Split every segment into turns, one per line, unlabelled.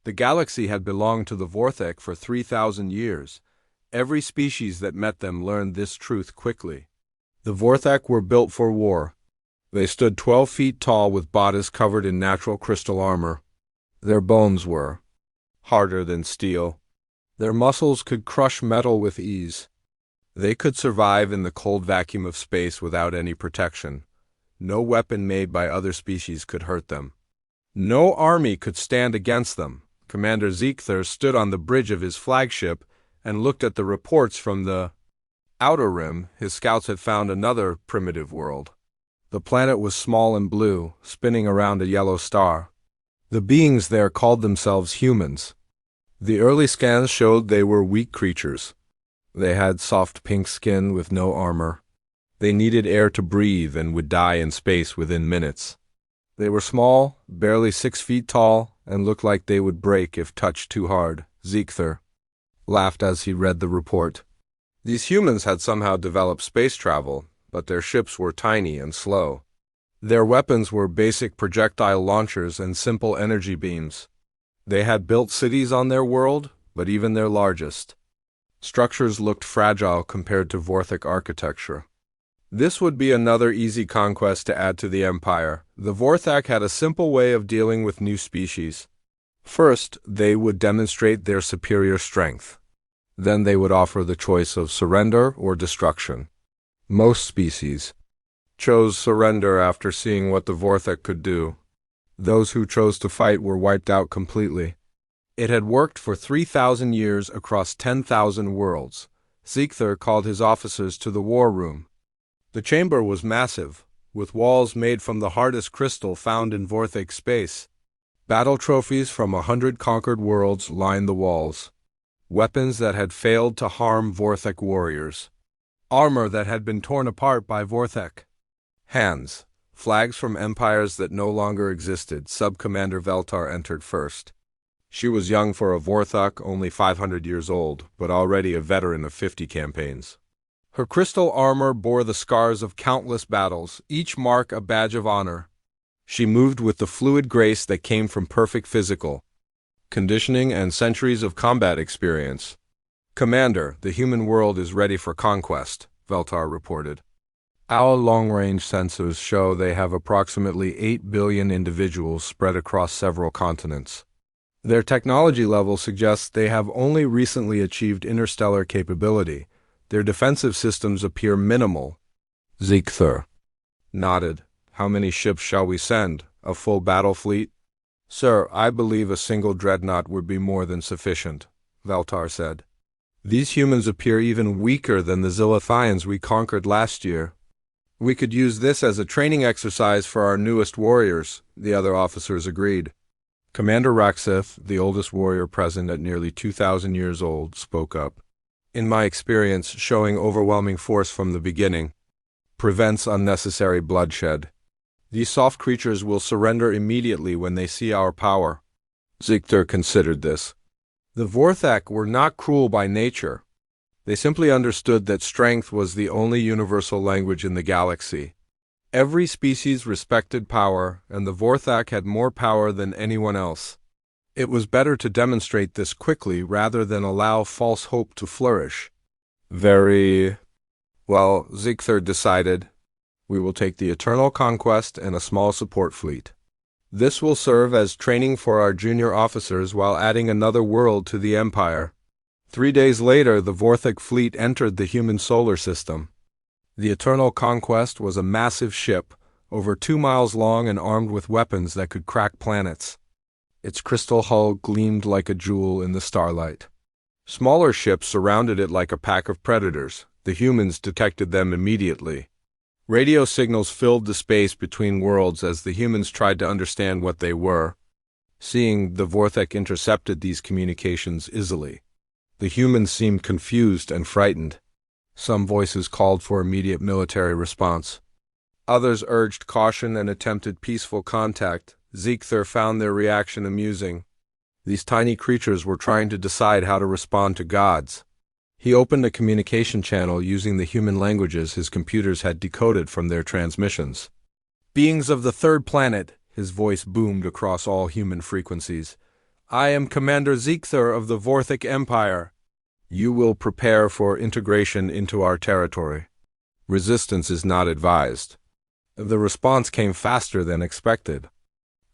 The galaxy had belonged to the Vorthek for 3,000 years. Every species that met them learned this truth quickly. The Vorthek were built for war. They stood 12 feet tall with bodies covered in natural crystal armor. Their bones were harder than steel. Their muscles could crush metal with ease. They could survive in the cold vacuum of space without any protection. No weapon made by other species could hurt them. No army could stand against them. Commander Ziegther stood on the bridge of his flagship and looked at the reports from the outer rim. His scouts had found another primitive world. The planet was small and blue, spinning around a yellow star. The beings there called themselves humans. The early scans showed they were weak creatures. They had soft pink skin with no armor. They needed air to breathe and would die in space within minutes. They were small, barely 6 feet tall, and looked like they would break if touched too hard. Ziegther laughed as he read the report. These humans had somehow developed space travel, but their ships were tiny and slow. Their weapons were basic projectile launchers and simple energy beams. They had built cities on their world, but even their largest structures looked fragile compared to Vorthek architecture. This would be another easy conquest to add to the empire. The Vorthek had a simple way of dealing with new species. First, they would demonstrate their superior strength. Then they would offer the choice of surrender or destruction. Most species chose surrender after seeing what the Vorthek could do. Those who chose to fight were wiped out completely. It had worked for 3,000 years across 10,000 worlds. Ziegther called his officers to the war room. The chamber was massive, with walls made from the hardest crystal found in Vorthek space. Battle trophies from 100 conquered worlds lined the walls. Weapons that had failed to harm Vorthek warriors. Armor that had been torn apart by Vorthek hands. Flags from empires that no longer existed. Sub-Commander Veltar entered first. She was young for a Vorthek, only 500 years old, but already a veteran of 50 campaigns. Her crystal armor bore the scars of countless battles, each mark a badge of honor. She moved with the fluid grace that came from perfect physical conditioning and centuries of combat experience. "Commander, the human world is ready for conquest," Veltar reported. "Our long-range sensors show they have approximately 8 billion individuals spread across several continents. Their technology level suggests they have only recently achieved interstellar capability. Their defensive systems appear minimal." Ziegther nodded. "How many ships shall we send? A full battle fleet?" "Sir, I believe a single dreadnought would be more than sufficient," Veltar said. "These humans appear even weaker than the Zilithians we conquered last year." "We could use this as a training exercise for our newest warriors," the other officers agreed. Commander Raksith, the oldest warrior present at nearly 2,000 years old, spoke up. "In my experience, showing overwhelming force from the beginning prevents unnecessary bloodshed. These soft creatures will surrender immediately when they see our power." Ziegther considered this. The Vorthek were not cruel by nature. They simply understood that strength was the only universal language in the galaxy. Every species respected power, and the Vorthek had more power than anyone else. It was better to demonstrate this quickly rather than allow false hope to flourish. "Very well," Ziegther decided. "We will take the Eternal Conquest and a small support fleet. This will serve as training for our junior officers while adding another world to the Empire." 3 days later, the Vorthek fleet entered the human solar system. The Eternal Conquest was a massive ship, over 2 miles long and armed with weapons that could crack planets. Its crystal hull gleamed like a jewel in the starlight. Smaller ships surrounded it like a pack of predators. The humans detected them immediately. Radio signals filled the space between worlds as the humans tried to understand what they were. Seeing the Vorthek intercepted these communications easily. The humans seemed confused and frightened. Some voices called for immediate military response. Others urged caution and attempted peaceful contact. Ziegther found their reaction amusing. These tiny creatures were trying to decide how to respond to gods. He opened a communication channel using the human languages his computers had decoded from their transmissions. "Beings of the third planet," his voice boomed across all human frequencies. I am Commander Ziegther of the Vorthic Empire. You will prepare for integration into our territory. Resistance is not advised. The response came faster than expected.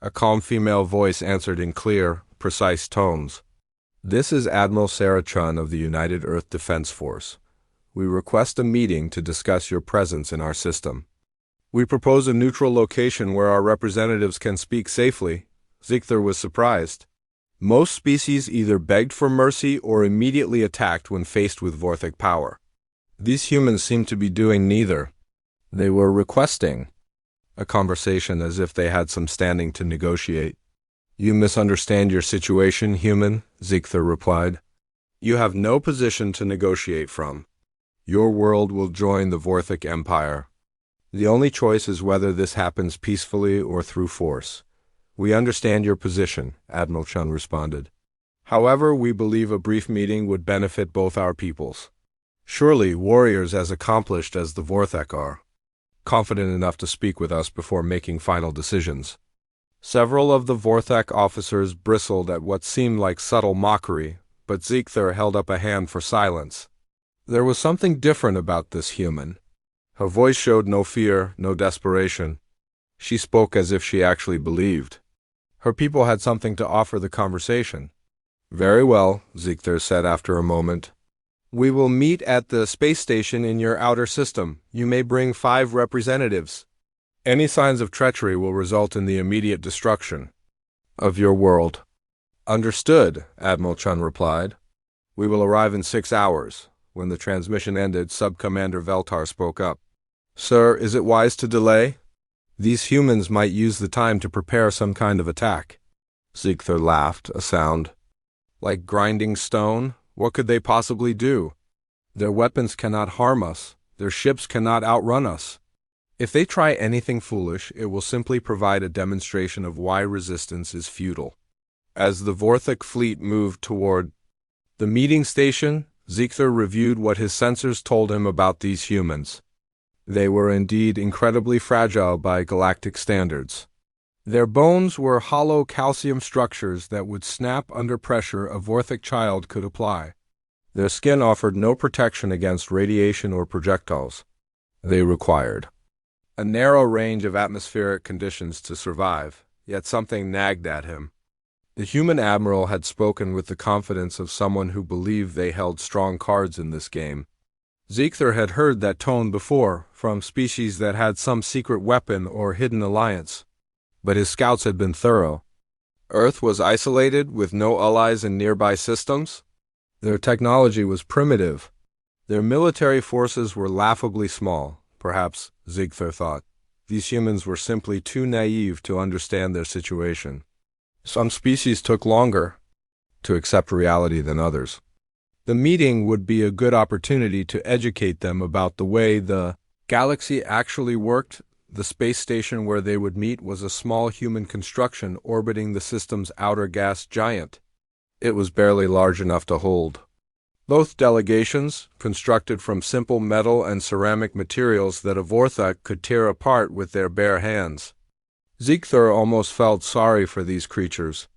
A calm female voice answered in clear, precise tones. This is Admiral Sarah Chun of the United Earth Defense Force. We request a meeting to discuss your presence in our system. We propose a neutral location where our representatives can speak safely. Ziegther was surprised. Most species either begged for mercy or immediately attacked when faced with Vorthic power. These humans seemed to be doing neither. They were requesting a conversation as if they had some standing to negotiate. You misunderstand your situation, human, Ziegther replied. You have no position to negotiate from. Your world will join the Vorthic Empire. The only choice is whether this happens peacefully or through force. We understand your position, Admiral Chun responded. However, we believe a brief meeting would benefit both our peoples. Surely warriors as accomplished as the Vorthak are confident enough to speak with us before making final decisions. Several of the Vorthak officers bristled at what seemed like subtle mockery, but Ziegther held up a hand for silence. There was something different about this human. Her voice showed no fear, no desperation. She spoke as if she actually believed. Her people had something to offer the conversation. Very well, Ziegther said after a moment. We will meet at the space station in your outer system. You may bring 5 representatives. Any signs of treachery will result in the immediate destruction of your world. Understood, Admiral Chun replied. We will arrive in 6 hours. When the transmission ended, Sub-Commander Veltar spoke up. Sir, is it wise to delay? These humans might use the time to prepare some kind of attack. Ziegther laughed, a sound like grinding stone. What could they possibly do? Their weapons cannot harm us. Their ships cannot outrun us. If they try anything foolish, it will simply provide a demonstration of why resistance is futile. As the Vorthic fleet moved toward the meeting station, Ziegther reviewed what his sensors told him about these humans. They were indeed incredibly fragile by galactic standards. Their bones were hollow calcium structures that would snap under pressure a Vorthic child could apply. Their skin offered no protection against radiation or projectiles. They required a narrow range of atmospheric conditions to survive, yet something nagged at him. The human admiral had spoken with the confidence of someone who believed they held strong cards in this game. Ziegther had heard that tone before, from species that had some secret weapon or hidden alliance. But his scouts had been thorough. Earth was isolated with no allies in nearby systems. Their technology was primitive. Their military forces were laughably small. Perhaps, Ziegther thought, these humans were simply too naive to understand their situation. Some species took longer to accept reality than others. The meeting would be a good opportunity to educate them about the way the galaxy actually worked. The space station where they would meet was a small human construction orbiting the system's outer gas giant. It was barely large enough to hold. Both delegations, constructed from simple metal and ceramic materials that a Vorthak could tear apart with their bare hands. Ziegther almost felt sorry for these creatures.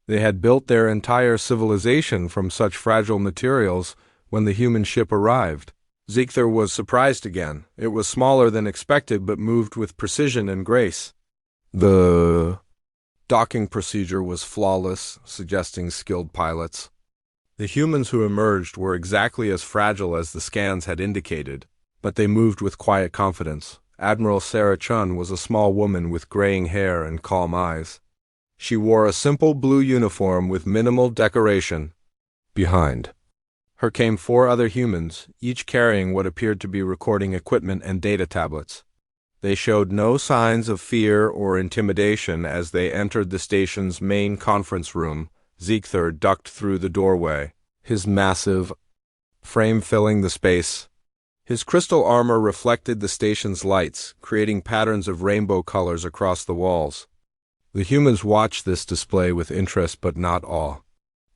They had built their entire civilization from such fragile materials when the human ship arrived. Ziegther was surprised again. It was smaller than expected but moved with precision and grace. The docking procedure was flawless, suggesting skilled pilots. The humans who emerged were exactly as fragile as the scans had indicated, but they moved with quiet confidence. Admiral Sarah Chun was a small woman with graying hair and calm eyes. She wore a simple blue uniform with minimal decoration. Behind her came 4 other humans, each carrying what appeared to be recording equipment and data tablets. They showed no signs of fear or intimidation as they entered the station's main conference room. Ziegther ducked through the doorway, his massive frame filling the space. His crystal armor reflected the station's lights, creating patterns of rainbow colors across the walls. The humans watched this display with interest but not awe.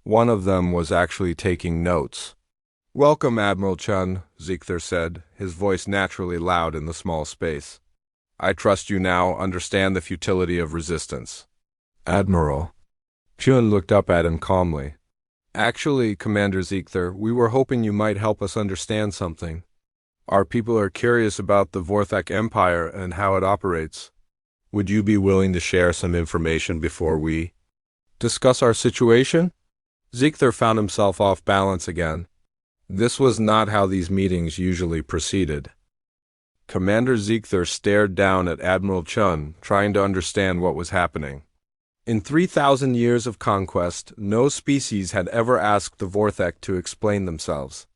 One of them was actually taking notes. Welcome, Admiral Chun, Ziegther said, his voice naturally loud in the small space. I trust you now understand the futility of resistance. Admiral, Chun looked up at him calmly. Actually, Commander Ziegler, we were hoping you might help us understand something. Our people are curious about the Vorthak Empire and how it operates. Would you be willing to share some information before we discuss our situation? Ziegler found himself off balance again. This was not how these meetings usually proceeded. Commander Ziegler stared down at Admiral Chun, trying to understand what was happening. In 3,000 years of conquest, no species had ever asked the Vorthak to explain themselves.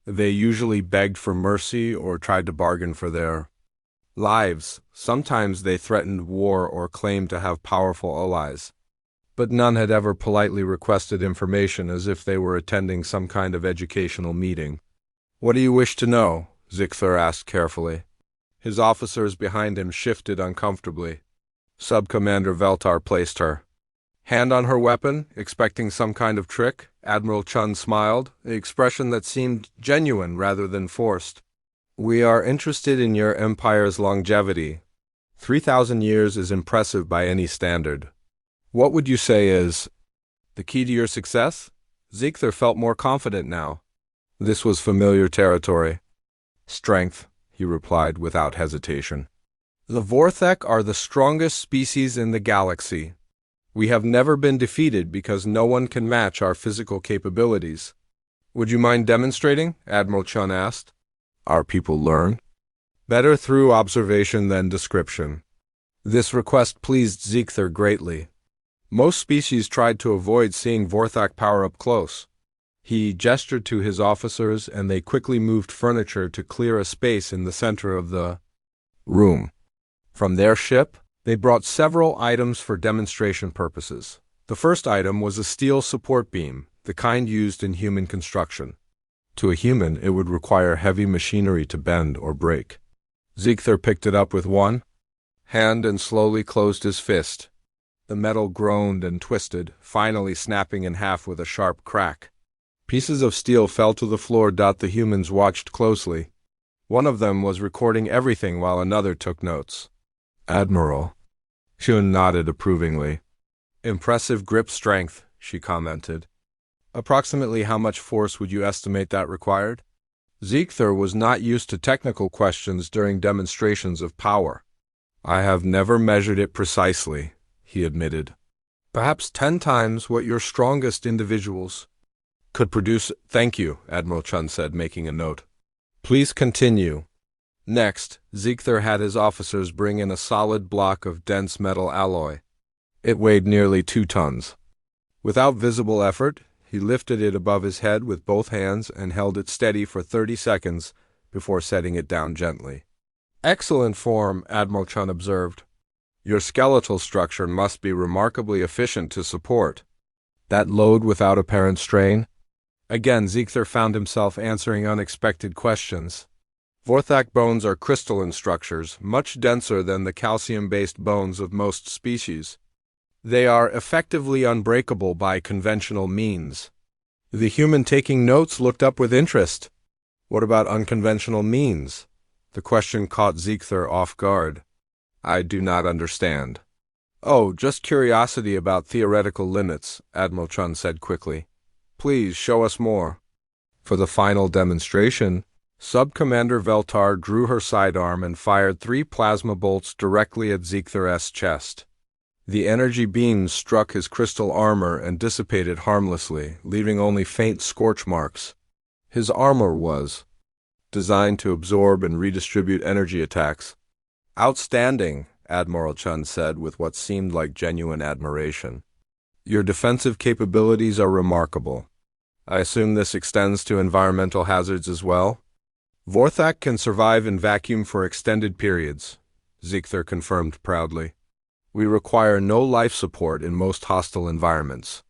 They usually begged for mercy or tried to bargain for their lives. Sometimes they threatened war or claimed to have powerful allies. But none had ever politely requested information as if they were attending some kind of educational meeting. What do you wish to know? Ziegler asked carefully. His officers behind him shifted uncomfortably. Sub-Commander Veltar placed her hand on her weapon, expecting some kind of trick. Admiral Chun smiled, an expression that seemed genuine rather than forced. We are interested in your empire's longevity. 3,000 years is impressive by any standard. What would you say is the key to your success? Ziegler felt more confident now. This was familiar territory. Strength, he replied without hesitation. The Vorthak are the strongest species in the galaxy. We have never been defeated because no one can match our physical capabilities. Would you mind demonstrating? Admiral Chun asked. Our people learn better through observation than description. This request pleased Ziegler greatly. Most species tried to avoid seeing Vorthak power up close. He gestured to his officers, and they quickly moved furniture to clear a space in the center of the room. From their ship, they brought several items for demonstration purposes. The first item was a steel support beam, the kind used in human construction. To a human, it would require heavy machinery to bend or break. Ziegler picked it up with one hand and slowly closed his fist. The metal groaned and twisted, finally snapping in half with a sharp crack. Pieces of steel fell to the floor. The humans watched closely. One of them was recording everything while another took notes. Admiral. Chun nodded approvingly. Impressive grip strength, she commented. Approximately how much force would you estimate that required? Ziegler was not used to technical questions during demonstrations of power. I have never measured it precisely, he admitted. Perhaps 10 times what your strongest individuals could produce. Thank you, Admiral Chun said, making a note. Please continue. Next, Ziegler had his officers bring in a solid block of dense metal alloy. It weighed nearly 2 tons. Without visible effort, he lifted it above his head with both hands and held it steady for 30 seconds before setting it down gently. Excellent form, Admiral Chun observed. Your skeletal structure must be remarkably efficient to support that load without apparent strain. Again, Ziegler found himself answering unexpected questions. Vorthak bones are crystalline structures, much denser than the calcium-based bones of most species. They are effectively unbreakable by conventional means. The human taking notes looked up with interest. What about unconventional means? The question caught Ziegler off guard. I do not understand. Oh, just curiosity about theoretical limits, Admiral Chun said quickly. Please show us more. For the final demonstration, Sub-Commander Veltar drew her sidearm and fired 3 plasma bolts directly at Ziegler's chest. The energy beams struck his crystal armor and dissipated harmlessly, leaving only faint scorch marks. His armor was designed to absorb and redistribute energy attacks. Outstanding, Admiral Chun said with what seemed like genuine admiration. Your defensive capabilities are remarkable. I assume this extends to environmental hazards as well? Vorthak can survive in vacuum for extended periods, Ziegler confirmed proudly. We require no life support in most hostile environments.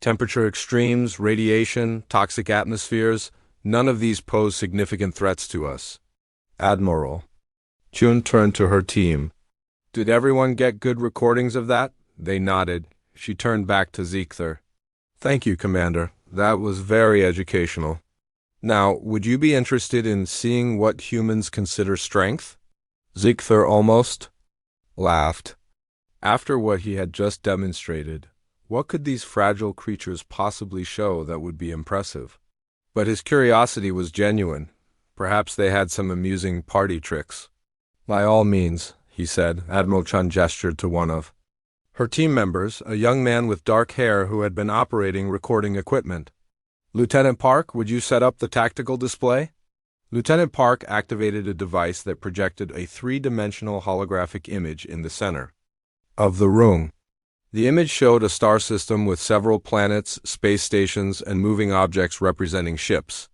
Temperature extremes, radiation, toxic atmospheres, none of these pose significant threats to us. Admiral. Chun turned to her team. Did everyone get good recordings of that? They nodded. She turned back to Ziegler. Thank you, Commander. That was very educational. Now, would you be interested in seeing what humans consider strength? Ziegler almost laughed. After what he had just demonstrated, What could these fragile creatures possibly show that would be impressive? But his curiosity was genuine. Perhaps they had some amusing party tricks. By all means, he said. Admiral Chun gestured to one of her team members, a young man with dark hair who had been operating recording equipment. Lieutenant Park, would you set up the tactical display? Lieutenant Park activated a device that projected a three-dimensional holographic image in the center of the room. The image showed a star system with several planets, space stations, and moving objects representing ships.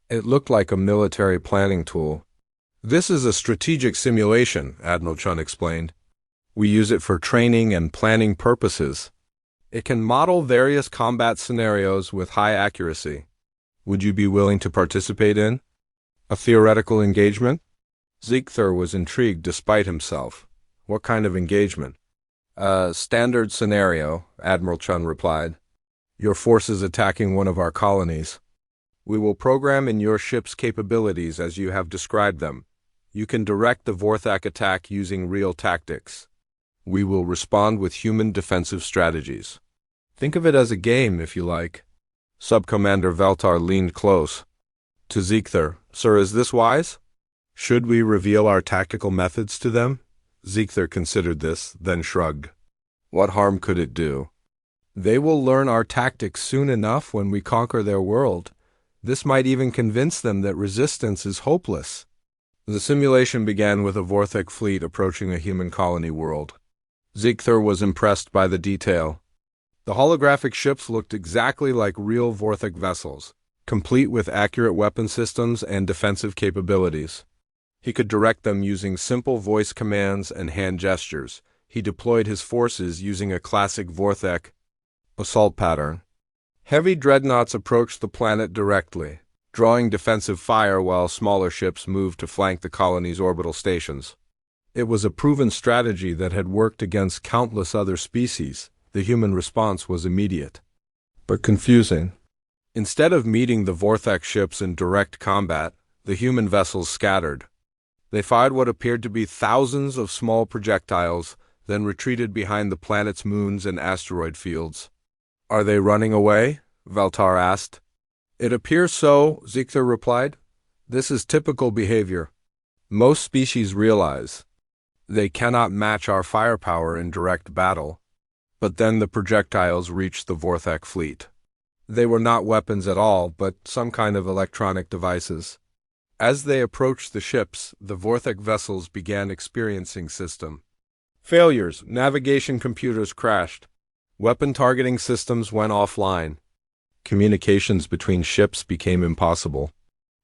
It looked like a military planning tool. This is a strategic simulation, Admiral Chun explained. We use it for training and planning purposes. It can model various combat scenarios with high accuracy. Would you be willing to participate in a theoretical engagement? Ziegther was intrigued despite himself. What kind of engagement? A standard scenario, Admiral Chun replied. Your forces attacking one of our colonies. We will program in your ship's capabilities as you have described them. You can direct the Vorthak attack using real tactics. We will respond with human defensive strategies. Think of it as a game, if you like. Subcommander Veltar leaned close to Ziegther. Sir, is this wise? Should we reveal our tactical methods to them? Ziegther considered this, then shrugged. What harm could it do? They will learn our tactics soon enough when we conquer their world. This might even convince them that resistance is hopeless. The simulation began with a Vorthak fleet approaching a human colony world. Ziegther was impressed by the detail. The holographic ships looked exactly like real Vorthak vessels, complete with accurate weapon systems and defensive capabilities. He could direct them using simple voice commands and hand gestures. He deployed his forces using a classic Vorthak assault pattern. Heavy dreadnoughts approached the planet directly, drawing defensive fire while smaller ships moved to flank the colony's orbital stations. It was a proven strategy that had worked against countless other species. The human response was immediate, but confusing. Instead of meeting the Vorthak ships in direct combat, the human vessels scattered. They fired what appeared to be thousands of small projectiles, then retreated behind the planet's moons and asteroid fields. Are they running away? Veltar asked. It appears so, Ziegther replied. This is typical behavior. Most species realize they cannot match our firepower in direct battle. But then the projectiles reached the Vorthak fleet. They were not weapons at all, but some kind of electronic devices. As they approached the ships, the Vorthak vessels began experiencing system failures. Navigation computers crashed. Weapon targeting systems went offline. Communications between ships became impossible.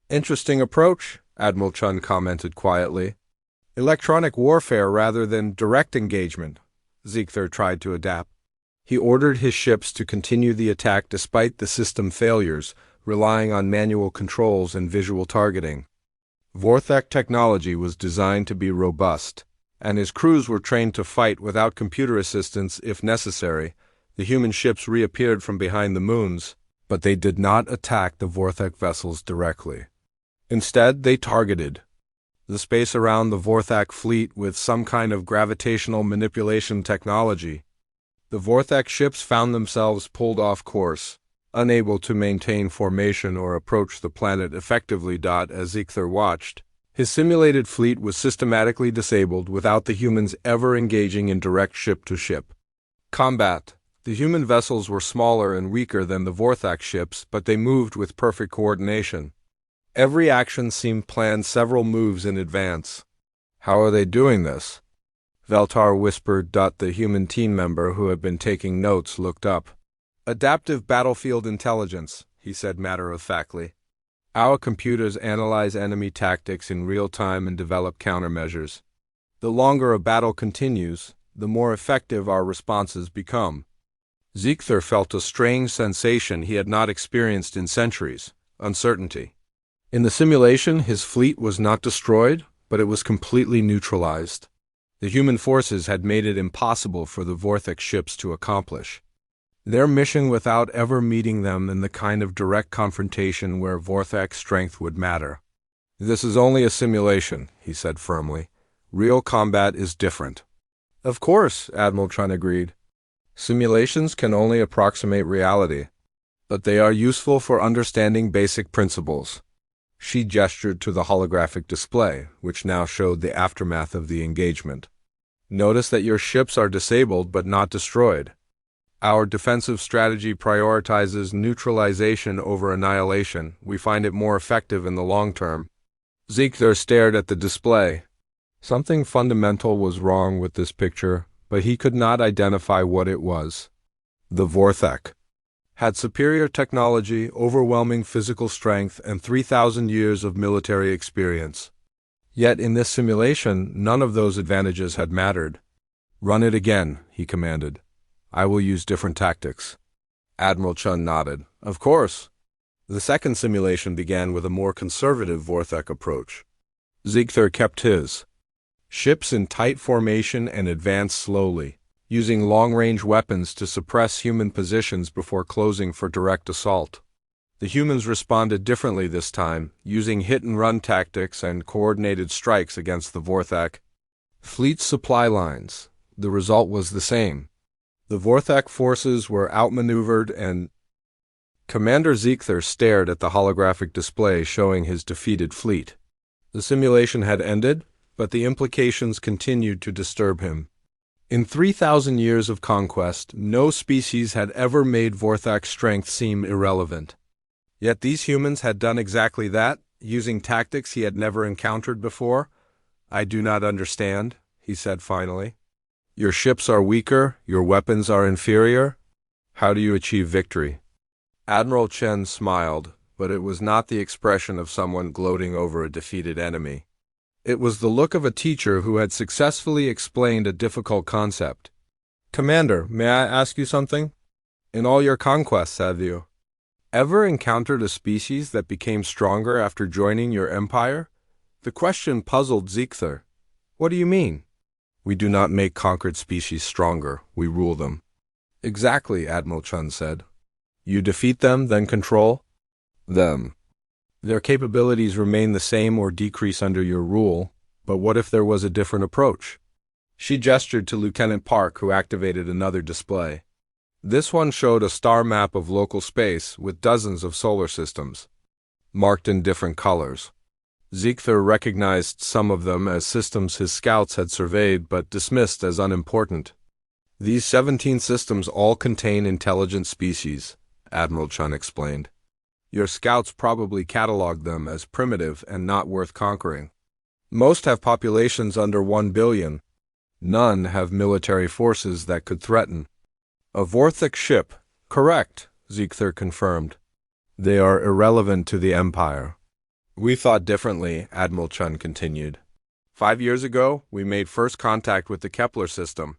Interesting approach, Admiral Chun commented quietly. Electronic warfare rather than direct engagement. Ziegther tried to adapt. He ordered his ships to continue the attack despite the system failures, relying on manual controls and visual targeting. Vorthak technology was designed to be robust, and his crews were trained to fight without computer assistance if necessary. The human ships reappeared from behind the moons, but they did not attack the Vorthak vessels directly. Instead, they targeted the space around the Vorthak fleet with some kind of gravitational manipulation technology. The Vorthak ships found themselves pulled off course, unable to maintain formation or approach the planet effectively. As Ziegther watched, his simulated fleet was systematically disabled without the humans ever engaging in direct ship-to-ship combat. The human vessels were smaller and weaker than the Vorthak ships, but they moved with perfect coordination. Every action seemed planned several moves in advance. How are they doing this? Veltar whispered. The human team member who had been taking notes looked up. Adaptive battlefield intelligence, he said matter-of-factly. Our computers analyze enemy tactics in real time and develop countermeasures. The longer a battle continues, the more effective our responses become. Ziegther felt a strange sensation he had not experienced in centuries: uncertainty. In the simulation, his fleet was not destroyed, but it was completely neutralized. The human forces had made it impossible for the Vorthak ships to accomplish their mission without ever meeting them in the kind of direct confrontation where Vorthak strength would matter. This is only a simulation, he said firmly. Real combat is different. Of course, Admiral Chun agreed. Simulations can only approximate reality, but they are useful for understanding basic principles. She gestured to the holographic display, which now showed the aftermath of the engagement. Notice that your ships are disabled but not destroyed. Our defensive strategy prioritizes neutralization over annihilation. We find it more effective in the long term. Ziegler stared at the display. Something fundamental was wrong with this picture, but he could not identify what it was. The Vorthek had superior technology, overwhelming physical strength, and 3,000 years of military experience. Yet in this simulation, none of those advantages had mattered. "Run it again," he commanded. "I will use different tactics." Admiral Chun nodded. "Of course." The second simulation began with a more conservative Vorthek approach. Ziegler kept his. Ships in tight formation and advanced slowly, using long-range weapons to suppress human positions before closing for direct assault. The humans responded differently this time, using hit-and-run tactics and coordinated strikes against the Vorthek. Fleet supply lines. The result was the same. The Vorthek forces were outmaneuvered and Commander Ziegler stared at the holographic display showing his defeated fleet. The simulation had ended, but the implications continued to disturb him. In 3,000 years of conquest, no species had ever made Vorthek's strength seem irrelevant. Yet these humans had done exactly that, using tactics he had never encountered before. "I do not understand," he said finally. "Your ships are weaker, your weapons are inferior. How do you achieve victory?" Admiral Chen smiled, but it was not the expression of someone gloating over a defeated enemy. It was the look of a teacher who had successfully explained a difficult concept. "Commander, may I ask you something? In all your conquests, have you ever encountered a species that became stronger after joining your empire?" The question puzzled Ziegler. "What do you mean?" "We do not make conquered species stronger, we rule them." "Exactly," Admiral Chun said. "You defeat them, then control them. Their capabilities remain the same or decrease under your rule, but what if there was a different approach?" She gestured to Lieutenant Park, who activated another display. This one showed a star map of local space with dozens of solar systems, marked in different colors. Ziegler recognized some of them as systems his scouts had surveyed but dismissed as unimportant. "These 17 systems all contain intelligent species," Admiral Chun explained. "Your scouts probably cataloged them as primitive and not worth conquering. Most have populations under 1 billion. None have military forces that could threaten." "A Vorthek ship." "Correct," Ziegler confirmed. "They are irrelevant to the Empire." "We thought differently," Admiral Chun continued. 5 years ago, we made first contact with the Kepler system.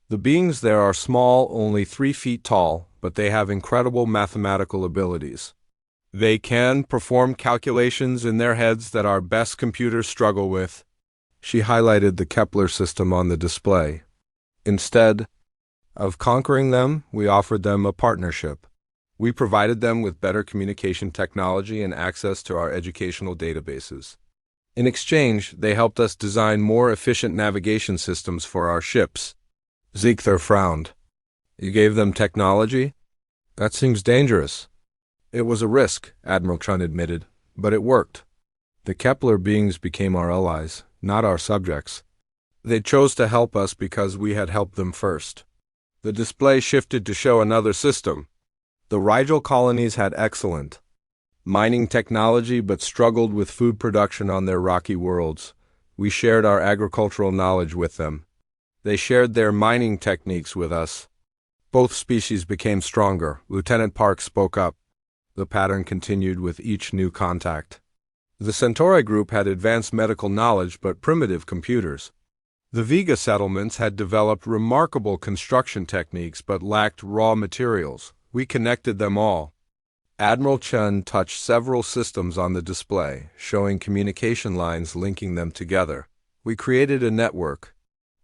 The beings there are small, only 3 feet tall, but they have incredible mathematical abilities. They can perform calculations in their heads that our best computers struggle with. She highlighted the Kepler system on the display. Instead of conquering them, we offered them a partnership. We provided them with better communication technology and access to our educational databases. In exchange, they helped us design more efficient navigation systems for our ships. Ziegler frowned. "You gave them technology? That seems dangerous." "It was a risk," Admiral Chun admitted, "but it worked. The Kepler beings became our allies, not our subjects. They chose to help us because we had helped them first." The display shifted to show another system. The Rigel colonies had excellent mining technology but struggled with food production on their rocky worlds. We shared our agricultural knowledge with them. They shared their mining techniques with us. Both species became stronger. Lieutenant Park spoke up. The pattern continued with each new contact. The Centauri group had advanced medical knowledge but primitive computers. The Vega settlements had developed remarkable construction techniques but lacked raw materials. We connected them all. Admiral Chun touched several systems on the display, showing communication lines linking them together. We created a network.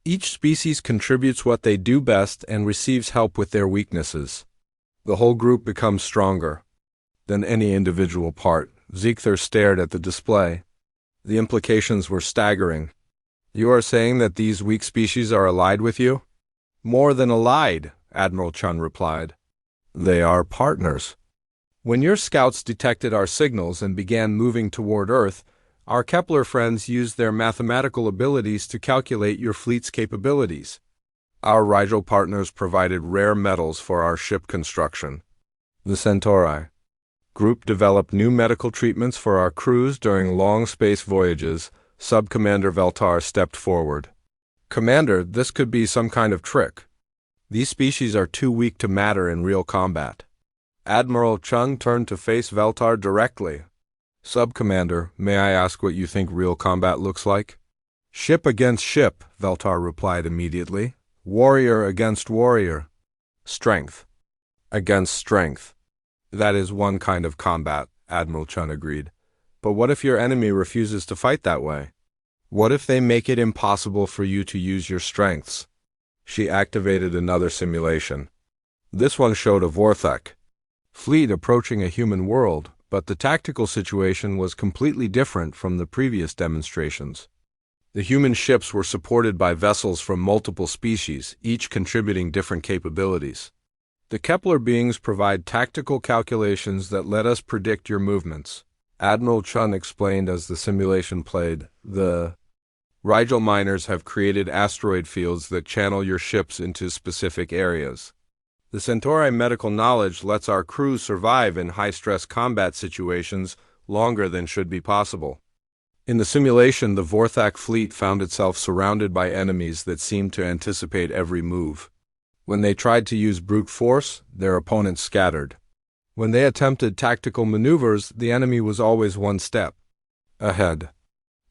Each species contributes what they do best and receives help with their weaknesses. The whole group becomes stronger than any individual part. Ziegler stared at the display. The implications were staggering. "You are saying that these weak species are allied with you?" "More than allied," Admiral Chun replied. They are partners. When your scouts detected our signals and began moving toward Earth, our Kepler friends used their mathematical abilities to calculate your fleet's capabilities. Our Rigel partners provided rare metals for our ship construction. The Centauri group developed new medical treatments for our crews during long space voyages. Sub-Commander Veltar stepped forward. Commander, this could be some kind of trick. These species are too weak to matter in real combat. Admiral Chung turned to face Veltar directly. Sub-Commander, may I ask what you think real combat looks like? Ship against ship, Veltar replied immediately. Warrior against warrior. Strength against strength. That is one kind of combat, Admiral Chun agreed. But what if your enemy refuses to fight that way? What if they make it impossible for you to use your strengths? She activated another simulation. This one showed a vorath fleet approaching a human world, but the tactical situation was completely different from the previous demonstrations. The human ships were supported by vessels from multiple species, each contributing different capabilities. The Kepler beings provide tactical calculations that let us predict your movements. Admiral Chun explained as the simulation played. The Rigel miners have created asteroid fields that channel your ships into specific areas. The Centauri medical knowledge lets our crews survive in high-stress combat situations longer than should be possible. In the simulation, the vorath fleet found itself surrounded by enemies that seemed to anticipate every move. When they tried to use brute force, their opponents scattered. When they attempted tactical maneuvers, the enemy was always one step ahead.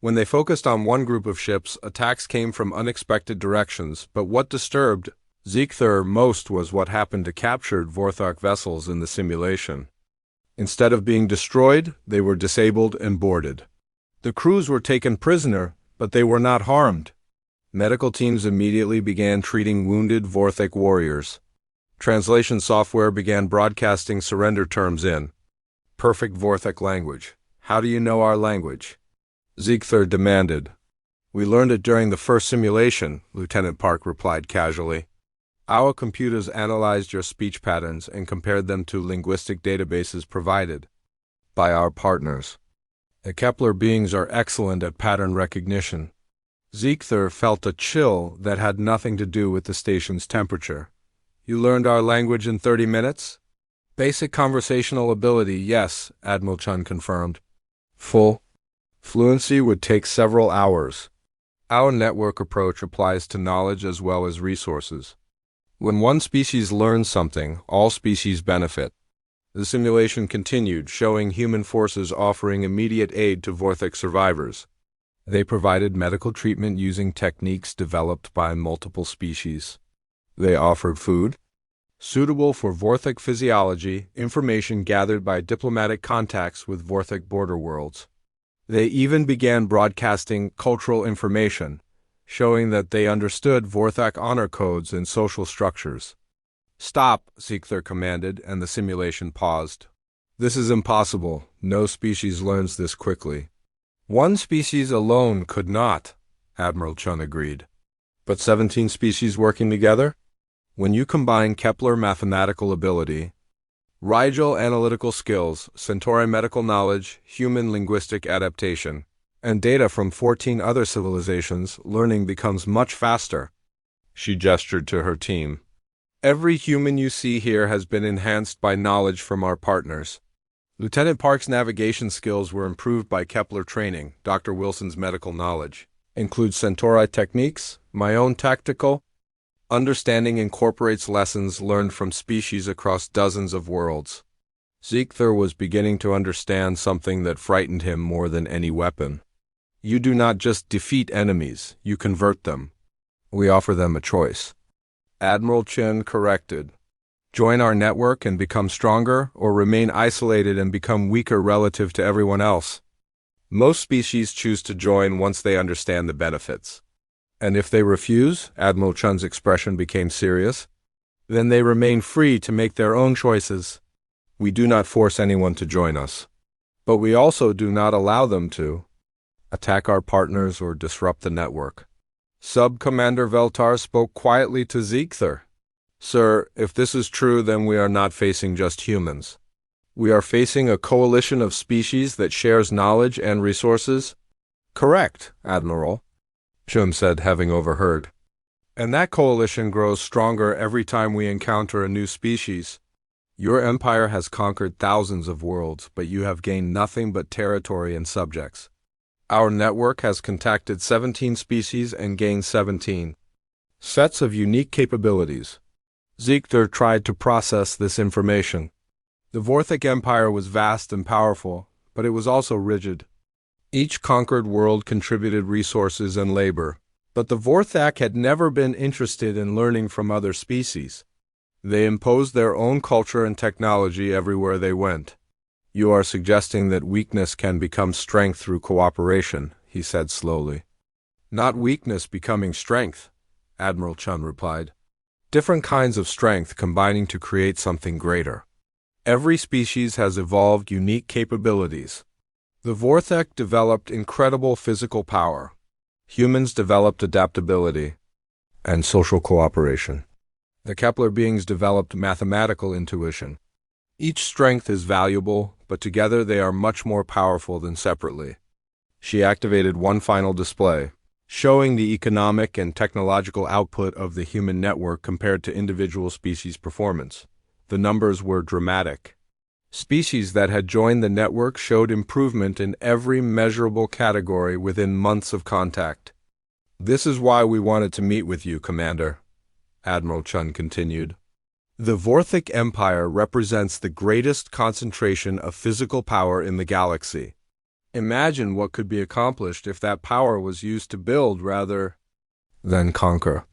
When they focused on one group of ships, attacks came from unexpected directions, but what disturbed Zeekther most was what happened to captured vorath vessels in the simulation. Instead of being destroyed, they were disabled and boarded. The crews were taken prisoner, but they were not harmed. Medical teams immediately began treating wounded vorath warriors. Translation software began broadcasting surrender terms in perfect vorath language. How do you know our language? Zeekther demanded. We learned it during the first simulation, Lieutenant Park replied casually. Our computers analyzed your speech patterns and compared them to linguistic databases provided by our partners. The Kepler beings are excellent at pattern recognition. Zeekther felt a chill that had nothing to do with the station's temperature. You learned our language in 30 minutes? Basic conversational ability, yes, Admiral Chun confirmed. Full fluency would take several hours. Our network approach applies to knowledge as well as resources. When one species learns something, all species benefit. The simulation continued, showing human forces offering immediate aid to vorath survivors. They provided medical treatment using techniques developed by multiple species. They offered food suitable for vorath physiology, information gathered by diplomatic contacts with vorath border worlds. They even began broadcasting cultural information, showing that they understood vorath honor codes and social structures. Stop, Zeekther commanded, and the simulation paused. This is impossible. No species learns this quickly. One species alone could not, Admiral Chun agreed. But 17 species working together? When you combine Kepler mathematical ability, Rigel analytical skills, Centauri medical knowledge, human linguistic adaptation, and data from 14 other civilizations, learning becomes much faster. She gestured to her team. Every human you see here has been enhanced by knowledge from our partners. Lieutenant Park's navigation skills were improved by Kepler training. Dr. Wilson's medical knowledge includes Centauri techniques. My own tactical understanding incorporates lessons learned from species across dozens of worlds. Zeekther was beginning to understand something that frightened him more than any weapon. You do not just defeat enemies, you convert them. We offer them a choice. Admiral Chen corrected. Join our network and become stronger, or remain isolated and become weaker relative to everyone else. Most species choose to join once they understand the benefits. And if they refuse, Admiral Chun's expression became serious, then they remain free to make their own choices. We do not force anyone to join us. But we also do not allow them to attack our partners or disrupt the network. Sub-Commander Veltar spoke quietly to Zeekther. Sir, if this is true, then we are not facing just humans. We are facing a coalition of species that shares knowledge and resources? Correct, Admiral, Chum said, having overheard. And that coalition grows stronger every time we encounter a new species. Your empire has conquered thousands of worlds, but you have gained nothing but territory and subjects. Our network has contacted 17 species and gained 17 sets of unique capabilities. Ziegler tried to process this information. The Vorthic Empire was vast and powerful, but it was also rigid. Each conquered world contributed resources and labor, but the Vorthak had never been interested in learning from other species. They imposed their own culture and technology everywhere they went. You are suggesting that weakness can become strength through cooperation, he said slowly. Not weakness becoming strength, Admiral Chun replied. Different kinds of strength combining to create something greater. Every species has evolved unique capabilities. The Vorthek developed incredible physical power. Humans developed adaptability and social cooperation. The Kepler beings developed mathematical intuition. Each strength is valuable, but together they are much more powerful than separately. She activated one final display, showing the economic and technological output of the human network compared to individual species' performance. The numbers were dramatic. Species that had joined the network showed improvement in every measurable category within months of contact. This is why we wanted to meet with you, Commander, Admiral Chun continued. The Vorthic Empire represents the greatest concentration of physical power in the galaxy. Imagine what could be accomplished if that power was used to build rather than conquer.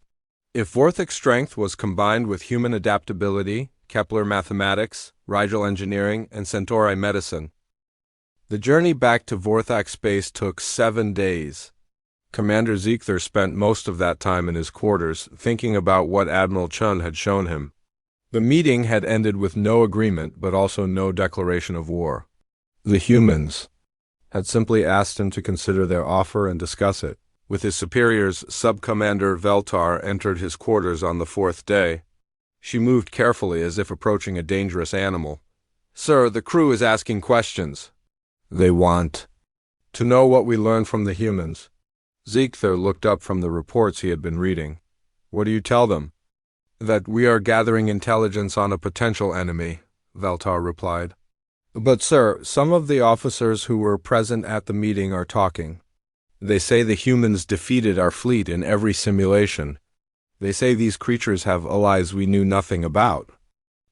If Vorthic strength was combined with human adaptability, Kepler mathematics, Rigel engineering, and Centauri medicine. The journey back to Vorthak space took 7 days. Commander Ziegler spent most of that time in his quarters, thinking about what Admiral Chun had shown him. The meeting had ended with no agreement, but also no declaration of war. The humans had simply asked him to consider their offer and discuss it. With his superiors, Sub-Commander Veltar entered his quarters on the 4th day. She moved carefully as if approaching a dangerous animal. Sir, the crew is asking questions. They want to know what we learned from the humans. Ziegler looked up from the reports he had been reading. What do you tell them? That we are gathering intelligence on a potential enemy, Veltar replied. But sir, some of the officers who were present at the meeting are talking. They say the humans defeated our fleet in every simulation. They say these creatures have allies we knew nothing about.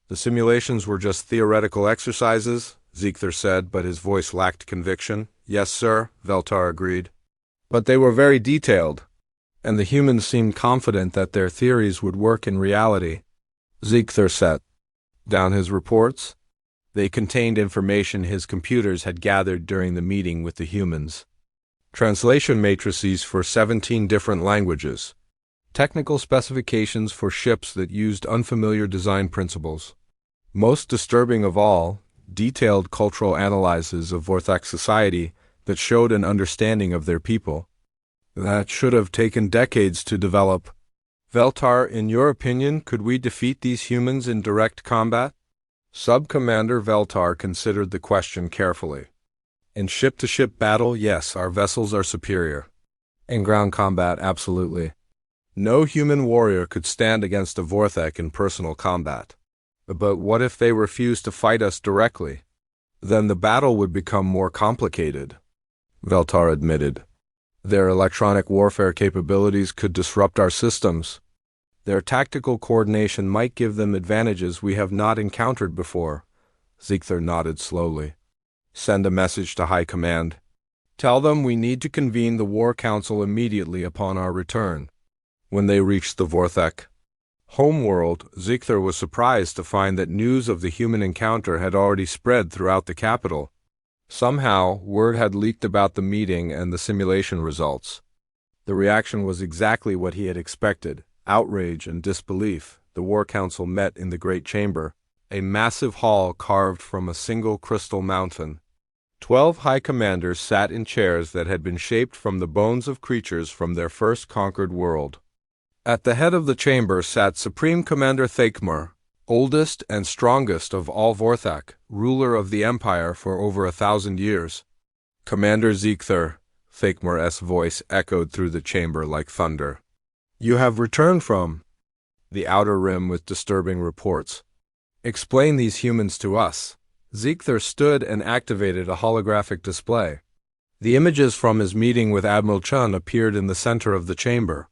The simulations were just theoretical exercises, Ziegler said, but his voice lacked conviction. Yes, sir, Veltar agreed. But they were very detailed, and the humans seemed confident that their theories would work in reality. Ziegler set down his reports. They contained information his computers had gathered during the meeting with the humans. Translation matrices for 17 different languages. Technical specifications for ships that used unfamiliar design principles. Most disturbing of all, detailed cultural analyses of Vorthak society that showed an understanding of their people. That should have taken decades to develop. Veltar, in your opinion, could we defeat these humans in direct combat? Sub-Commander Veltar considered the question carefully. In ship-to-ship battle, yes, our vessels are superior. In ground combat, absolutely. No human warrior could stand against a Vorthak in personal combat. But what if they refused to fight us directly? Then the battle would become more complicated, Veltar admitted. Their electronic warfare capabilities could disrupt our systems. Their tactical coordination might give them advantages we have not encountered before. Ziegler nodded slowly. Send a message to High Command. Tell them we need to convene the War Council immediately upon our return. When they reached the Vorthak homeworld, Ziegler was surprised to find that news of the human encounter had already spread throughout the capital. Somehow, word had leaked about the meeting and the simulation results. The reaction was exactly what he had expected, outrage and disbelief. The War Council met in the Great Chamber, a massive hall carved from a single crystal mountain. 12 high commanders sat in chairs that had been shaped from the bones of creatures from their first conquered world. At the head of the chamber sat Supreme Commander Thakmur, oldest and strongest of all Vorthak, ruler of the Empire for over 1,000 years. Commander Ziegther, Thakmur's voice echoed through the chamber like thunder. You have returned from the Outer Rim with disturbing reports. Explain these humans to us. Ziegther stood and activated a holographic display. The images from his meeting with Admiral Chun appeared in the center of the chamber.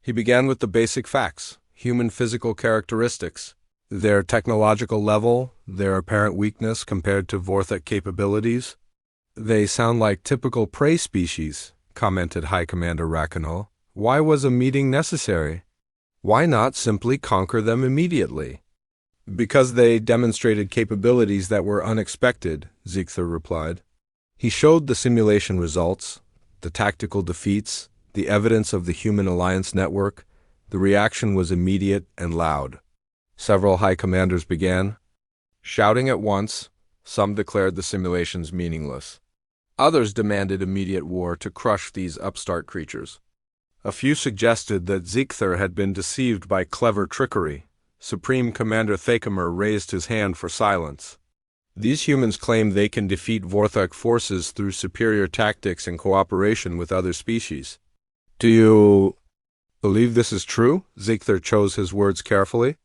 He began with the basic facts, human physical characteristics, their technological level, their apparent weakness compared to Vorthak capabilities. They sound like typical prey species, commented High Commander Rakanol. Why was a meeting necessary? Why not simply conquer them immediately? Because they demonstrated capabilities that were unexpected, Ziegther replied. He showed the simulation results, the tactical defeats, the evidence of the Human Alliance network. The reaction was immediate and loud. Several high commanders began shouting at once. Some declared the simulations meaningless. Others demanded immediate war to crush these upstart creatures. A few suggested that Ziegther had been deceived by clever trickery. Supreme Commander Thakmur raised his hand for silence. These humans claim they can defeat Vorthak forces through superior tactics and cooperation with other species. Do you believe this is true? Ziegther chose his words carefully.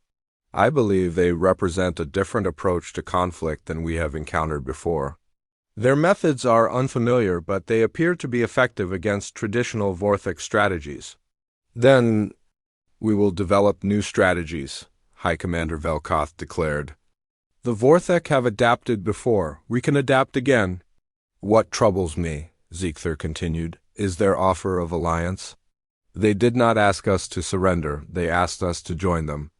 I believe they represent a different approach to conflict than we have encountered before. Their methods are unfamiliar, but they appear to be effective against traditional Vorthak strategies. Then we will develop new strategies, High Commander Velkoth declared. The Vorthak have adapted before. We can adapt again. What troubles me, Ziegther continued, is their offer of alliance. They did not ask us to surrender. They asked us to join them.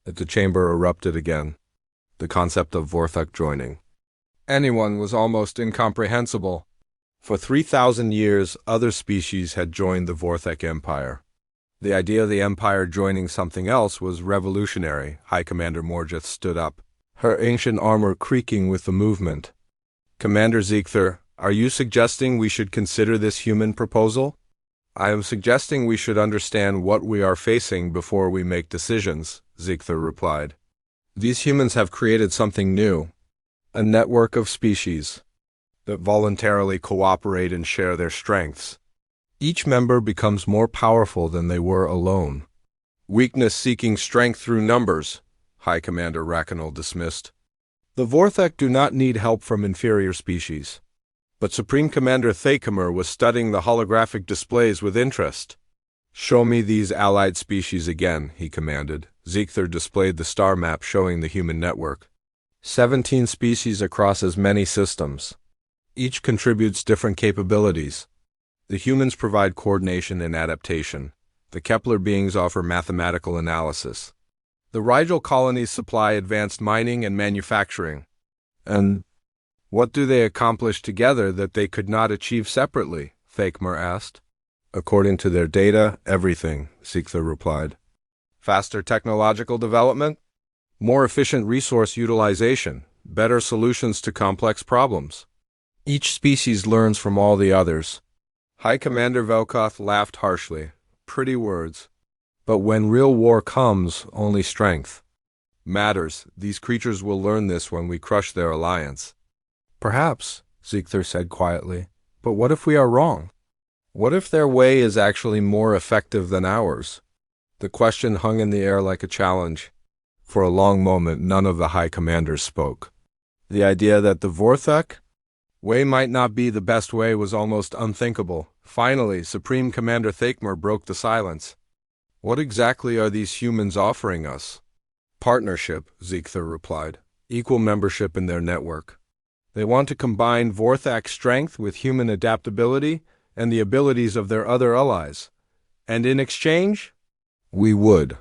The chamber erupted again. The concept of Vorthak joining anyone was almost incomprehensible. For 3,000 years, other species had joined the Vorthak Empire. The idea of the Empire joining something else was revolutionary. High Commander Morjith stood up, her ancient armor creaking with the movement. Commander Ziegther, are you suggesting we should consider this human proposal? I am suggesting we should understand what we are facing before we make decisions, Ziegther replied. These humans have created something new, a network of species that voluntarily cooperate and share their strengths. Each member becomes more powerful than they were alone. Weakness seeking strength through numbers, High Commander Rakanol dismissed. The Vorthak do not need help from inferior species. But Supreme Commander Thakmur was studying the holographic displays with interest. Show me these allied species again, he commanded. Ziegther displayed the star map showing the human network. 17 species across as many systems. Each contributes different capabilities. The humans provide coordination and adaptation. The Kepler beings offer mathematical analysis. The Rigel colonies supply advanced mining and manufacturing. And what do they accomplish together that they could not achieve separately? Thakmur asked. According to their data, everything, Ziegther replied. Faster technological development? More efficient resource utilization, better solutions to complex problems. Each species learns from all the others. High Commander Velkoth laughed harshly. Pretty words. But when real war comes, only strength matters. These creatures will learn this when we crush their alliance. Perhaps, Ziegther said quietly. But what if we are wrong? What if their way is actually more effective than ours? The question hung in the air like a challenge. For a long moment, none of the high commanders spoke. The idea that the Vorthak way might not be the best way was almost unthinkable. Finally, Supreme Commander Thakmur broke the silence. What exactly are these humans offering us? Partnership, Ziegther replied. Equal membership in their network. They want to combine Vorthak's strength with human adaptability and the abilities of their other allies. And in exchange, we would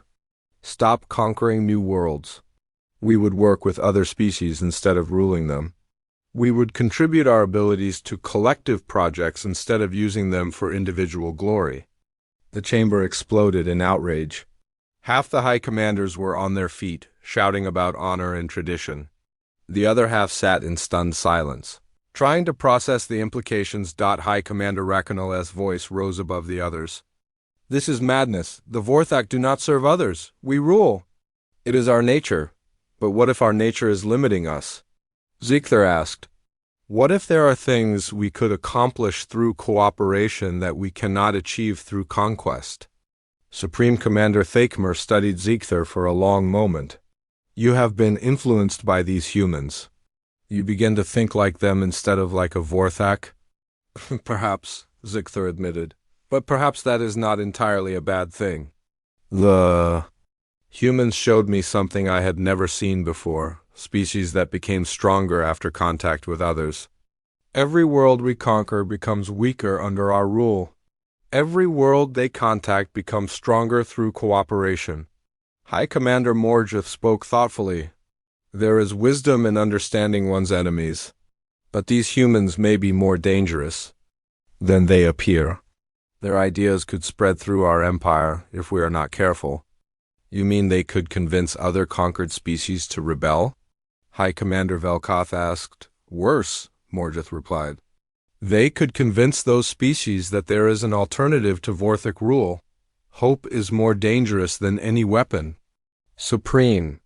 stop conquering new worlds. We would work with other species instead of ruling them. We would contribute our abilities to collective projects instead of using them for individual glory. The chamber exploded in outrage. Half the high commanders were on their feet, shouting about honor and tradition. The other half sat in stunned silence, trying to process the implications. High Commander Rakanol's voice rose above the others. This is madness. The Vorthak do not serve others. We rule. It is our nature. But what if our nature is limiting us? Ziegler asked. What if there are things we could accomplish through cooperation that we cannot achieve through conquest? Supreme Commander Thakmer studied Ziegler for a long moment. You have been influenced by these humans. You begin to think like them instead of like a Vorthak? Perhaps, Ziegler admitted. But perhaps that is not entirely a bad thing. The humans showed me something I had never seen before. Species that became stronger after contact with others. Every world we conquer becomes weaker under our rule. Every world they contact becomes stronger through cooperation. High Commander Mordjeff spoke thoughtfully. There is wisdom in understanding one's enemies, but these humans may be more dangerous than they appear. Their ideas could spread through our empire if we are not careful. You mean they could convince other conquered species to rebel? High Commander Velkoth asked. Worse, Mordjeff replied. They could convince those species that there is an alternative to Vorthak rule. Hope is more dangerous than any weapon. Supreme.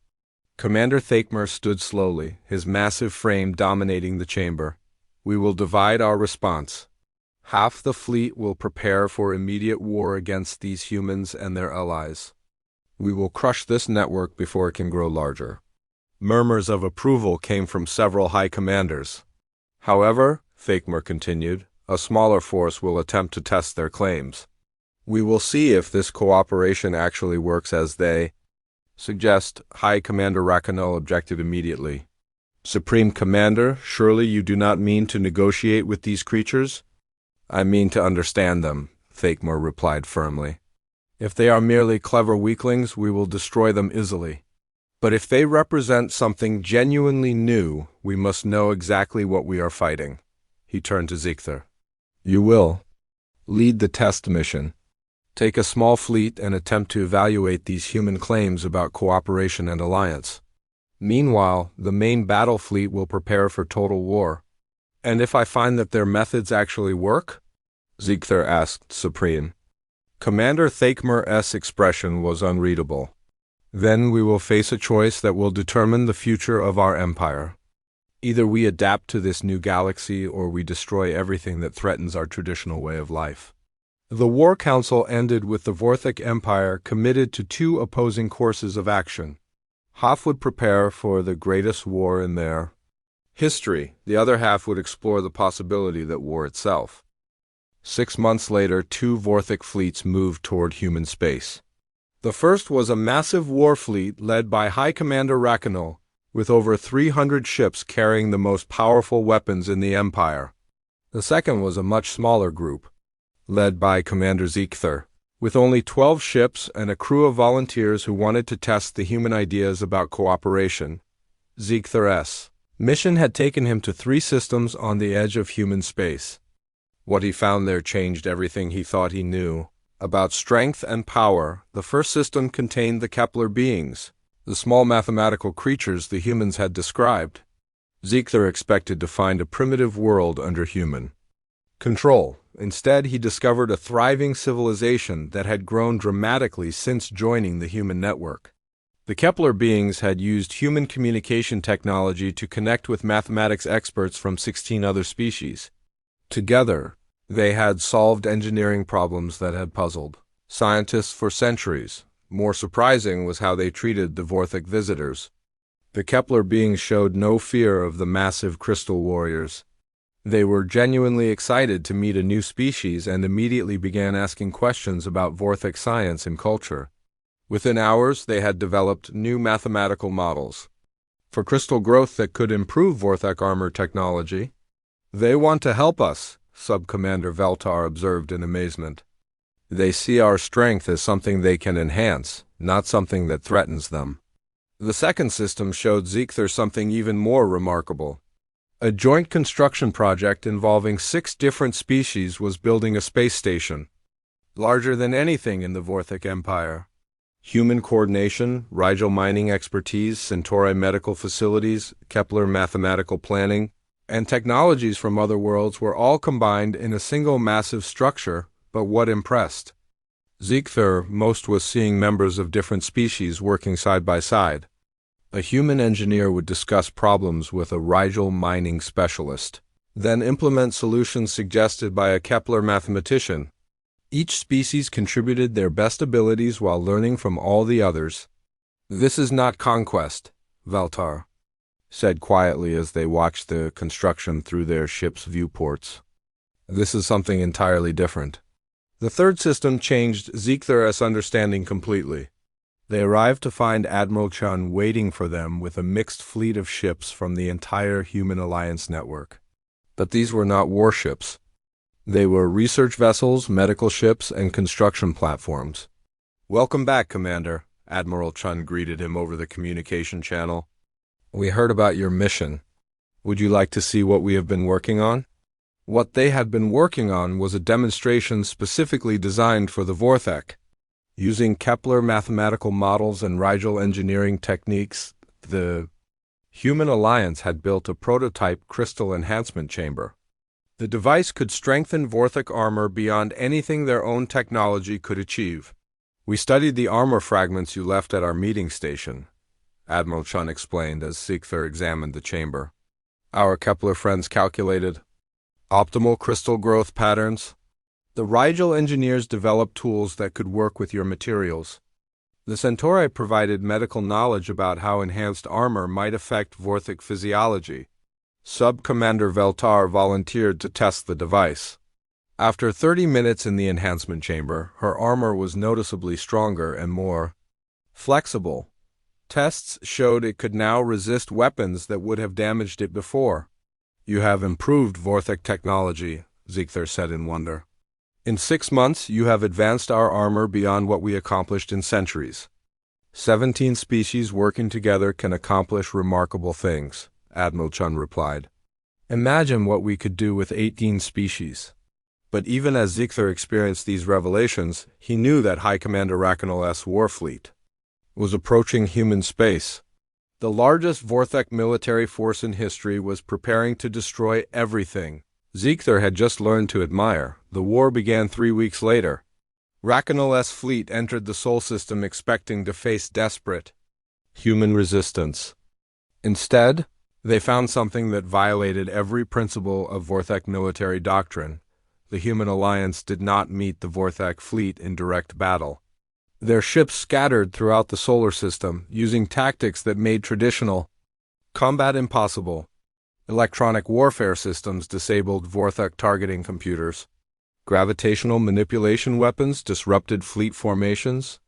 Commander Thakmer stood slowly, his massive frame dominating the chamber. We will divide our response. Half the fleet will prepare for immediate war against these humans and their allies. We will crush this network before it can grow larger. Murmurs of approval came from several high commanders. However, Thakmer continued, a smaller force will attempt to test their claims. We will see if this cooperation actually works as they suggest. High Commander Rakanol objected immediately. Supreme Commander, surely you do not mean to negotiate with these creatures? I mean to understand them, Thakmer replied firmly. If they are merely clever weaklings, we will destroy them easily. But if they represent something genuinely new, we must know exactly what we are fighting. He turned to Ziegler. You will lead the test mission. Take a small fleet and attempt to evaluate these human claims about cooperation and alliance. Meanwhile, the main battle fleet will prepare for total war. And if I find that their methods actually work? Ziegler asked Supreme. Commander Thakmer's expression was unreadable. Then we will face a choice that will determine the future of our empire. Either we adapt to this new galaxy or we destroy everything that threatens our traditional way of life. The War Council ended with the Vorthak Empire committed to two opposing courses of action. Half would prepare for the greatest war in their history. The other half would explore the possibility that war itself. 6 months later, two Vorthak fleets moved toward human space. The first was a massive war fleet led by High Commander Rakanol, with over 300 ships carrying the most powerful weapons in the Empire. The second was a much smaller group, led by Commander Ziegler, with only 12 ships and a crew of volunteers who wanted to test the human ideas about cooperation. Ziegler's mission had taken him to 3 systems on the edge of human space. What he found there changed everything he thought he knew about strength and power. The first system contained the Kepler beings, the small mathematical creatures the humans had described. Ziegler expected to find a primitive world under human control. Instead, he discovered a thriving civilization that had grown dramatically since joining the human network. The Kepler beings had used human communication technology to connect with mathematics experts from 16 other species. Together, they had solved engineering problems that had puzzled scientists for centuries. More surprising was how they treated the Vorthak visitors. The Kepler beings showed no fear of the massive crystal warriors. They were genuinely excited to meet a new species and immediately began asking questions about Vorthak science and culture. Within hours, they had developed new mathematical models for crystal growth that could improve Vorthak armor technology. They want to help us, Sub-Commander Veltar observed in amazement. They see our strength as something they can enhance, not something that threatens them. The second system showed Ziegler something even more remarkable. A joint construction project involving 6 different species was building a space station, larger than anything in the Vorthak Empire. Human coordination, Rigel mining expertise, Centauri medical facilities, Kepler mathematical planning, and technologies from other worlds were all combined in a single massive structure. But what impressed Ziegther most was seeing members of different species working side by side. A human engineer would discuss problems with a Rigel mining specialist, then implement solutions suggested by a Kepler mathematician. Each species contributed their best abilities while learning from all the others. "This is not conquest," Valtar said quietly as they watched the construction through their ship's viewports. "This is something entirely different." The third system changed Ziegther's understanding completely. They arrived to find Admiral Chun waiting for them with a mixed fleet of ships from the entire Human Alliance network. But these were not warships. They were research vessels, medical ships, and construction platforms. "Welcome back, Commander," Admiral Chun greeted him over the communication channel. "We heard about your mission. Would you like to see what we have been working on?" What they had been working on was a demonstration specifically designed for the vorath. Using Kepler mathematical models and Rigel engineering techniques, the Human Alliance had built a prototype crystal enhancement chamber. The device could strengthen vorath armor beyond anything their own technology could achieve. "We studied the armor fragments you left at our meeting station," Admiral Chun explained as Ziegther examined the chamber. "Our Kepler friends calculated optimal crystal growth patterns. The Rigel engineers developed tools that could work with your materials. The Centauri provided medical knowledge about how enhanced armor might affect vorath physiology. Sub-Commander Veltar volunteered to test the device. After 30 minutes in the enhancement chamber, her armor was noticeably stronger and more flexible. Tests showed it could now resist weapons that would have damaged it before. "You have improved vorath technology," Ziegther said in wonder. "In 6 months, you have advanced our armor beyond what we accomplished in centuries." 17 species working together can accomplish remarkable things, Admiral Chun replied. "Imagine what we could do with 18 species." But even as Ziegther experienced these revelations, he knew that High Commander Rakanal's war fleet was approaching human space. The largest vorath military force in history was preparing to destroy everything Ziegther had just learned to admire. The war began 3 weeks later. Rakanal's fleet entered the Sol system expecting to face desperate human resistance. Instead, they found something that violated every principle of vorath military doctrine. The Human Alliance did not meet the vorath fleet in direct battle. Their ships scattered throughout the solar system, using tactics that made traditional combat impossible. Electronic warfare systems disabled vorath targeting computers. Gravitational manipulation weapons disrupted fleet formations.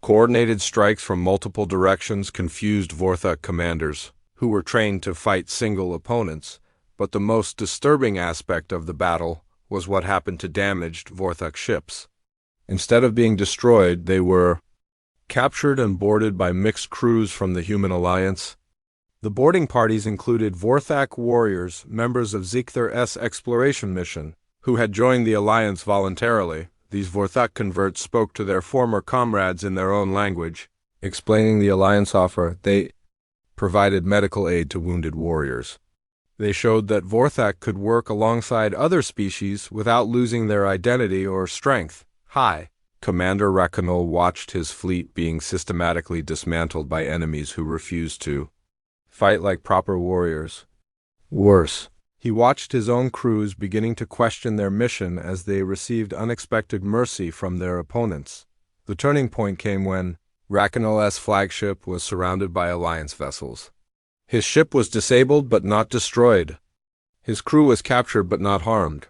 Coordinated strikes from multiple directions confused vorath commanders, who were trained to fight single opponents. But the most disturbing aspect of the battle was what happened to damaged vorath ships. Instead of being destroyed, they were captured and boarded by mixed crews from the Human Alliance. The boarding parties included vorath warriors, members of Ziegther's exploration mission, who had joined the Alliance voluntarily. These vorath converts spoke to their former comrades in their own language, explaining the Alliance offer. They provided medical aid to wounded warriors. They showed that vorath could work alongside other species without losing their identity or strength. High Commander Rakanal watched his fleet being systematically dismantled by enemies who refused to fight like proper warriors. Worse, he watched his own crews beginning to question their mission as they received unexpected mercy from their opponents. The turning point came when Rakanal's flagship was surrounded by Alliance vessels. His ship was disabled but not destroyed. His crew was captured but not harmed.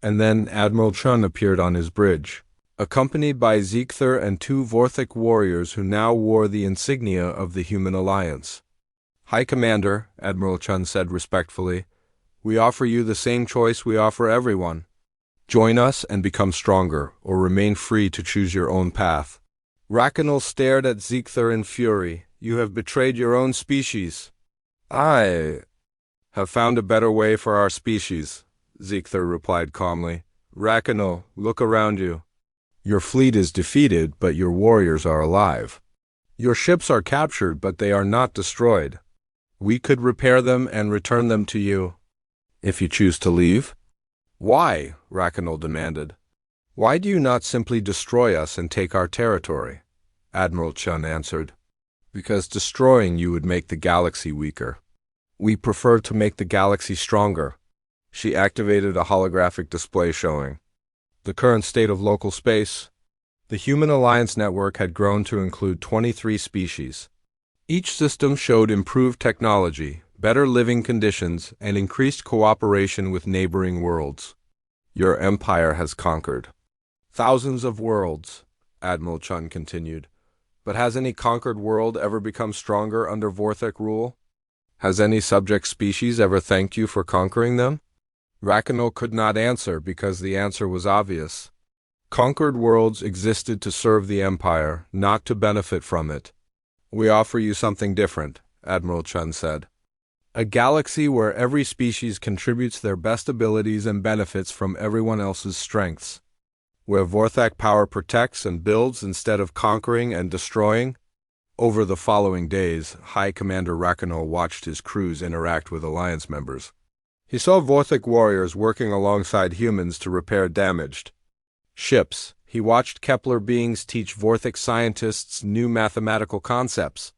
And then Admiral Chun appeared on his bridge, accompanied by Ziegther and 2 vorath warriors who now wore the insignia of the Human Alliance. "High Commander," Admiral Chun said respectfully, "we offer you the same choice we offer everyone. Join us and become stronger, or remain free to choose your own path." Rakanal stared at Ziegther in fury. "You have betrayed your own species." "I have found a better way for our species," Ziegther replied calmly. "Rakanal, look around you. Your fleet is defeated, but your warriors are alive. Your ships are captured, but they are not destroyed. We could repair them and return them to you, if you choose to leave." "Why?" Rakanal demanded. Why do you not simply destroy us and take our territory? Admiral Chun answered. Because destroying you would make the galaxy weaker. We prefer to make the galaxy stronger. She activated a holographic display showing the current state of local space. The Human Alliance network had grown to include 23 species. Each system showed improved technology, better living conditions, and increased cooperation with neighboring worlds. Your empire has conquered thousands of worlds, Admiral Chun continued. But has any conquered world ever become stronger under Vorthek rule? Has any subject species ever thanked you for conquering them? Rakanol could not answer because the answer was obvious. Conquered worlds existed to serve the Empire, not to benefit from it. We offer you something different, Admiral Chun said. A galaxy where every species contributes their best abilities and benefits from everyone else's strengths. Where Vorthak power protects and builds instead of conquering and destroying. Over the following days, High Commander Rakanol watched his crews interact with Alliance members. He saw Vorthak warriors working alongside humans to repair damaged ships. He watched Kepler beings teach Vorthak scientists new mathematical concepts.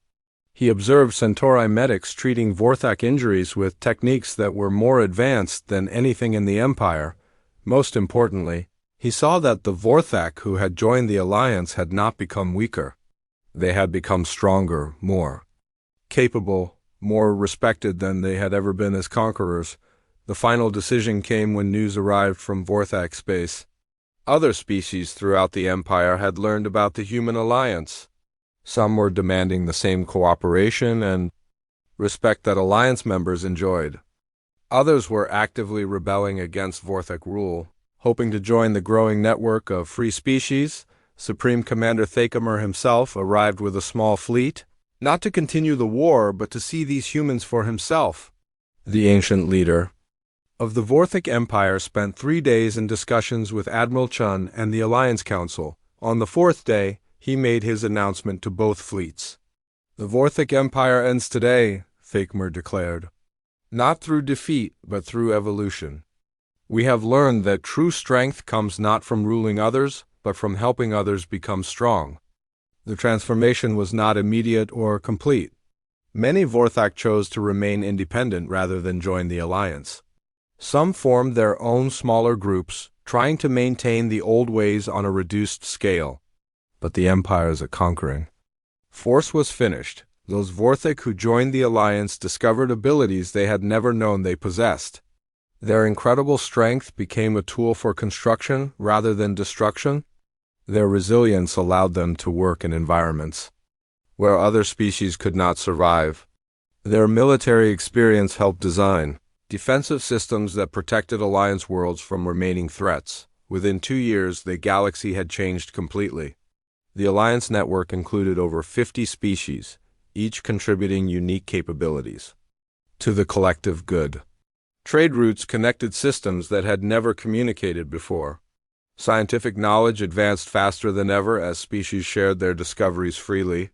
He observed Centauri medics treating Vorthak injuries with techniques that were more advanced than anything in the Empire. Most importantly, he saw that the Vorthak who had joined the Alliance had not become weaker. They had become stronger, more capable, more respected than they had ever been as conquerors. The final decision came when news arrived from Vorthak space. Other species throughout the Empire had learned about the Human Alliance. Some were demanding the same cooperation and respect that Alliance members enjoyed. Others were actively rebelling against Vorthak rule, hoping to join the growing network of free species. Supreme Commander Thakemer himself arrived with a small fleet, not to continue the war but to see these humans for himself. The ancient leader of the Vorthak Empire spent 3 days in discussions with Admiral Chun and the Alliance Council. On the 4th day, he made his announcement to both fleets. The Vorthak Empire ends today, Thakemer declared. Not through defeat, but through evolution. We have learned that true strength comes not from ruling others, but from helping others become strong. The transformation was not immediate or complete. Many Vorthak chose to remain independent rather than join the Alliance. Some formed their own smaller groups, trying to maintain the old ways on a reduced scale. But the Empire's a conquering force was finished. Those Vorthak who joined the Alliance discovered abilities they had never known they possessed. Their incredible strength became a tool for construction rather than destruction. Their resilience allowed them to work in environments where other species could not survive. Their military experience helped design defensive systems that protected Alliance worlds from remaining threats. Within 2 years, the galaxy had changed completely. The Alliance network included over 50 species, each contributing unique capabilities to the collective good. Trade routes connected systems that had never communicated before. Scientific knowledge advanced faster than ever as species shared their discoveries freely.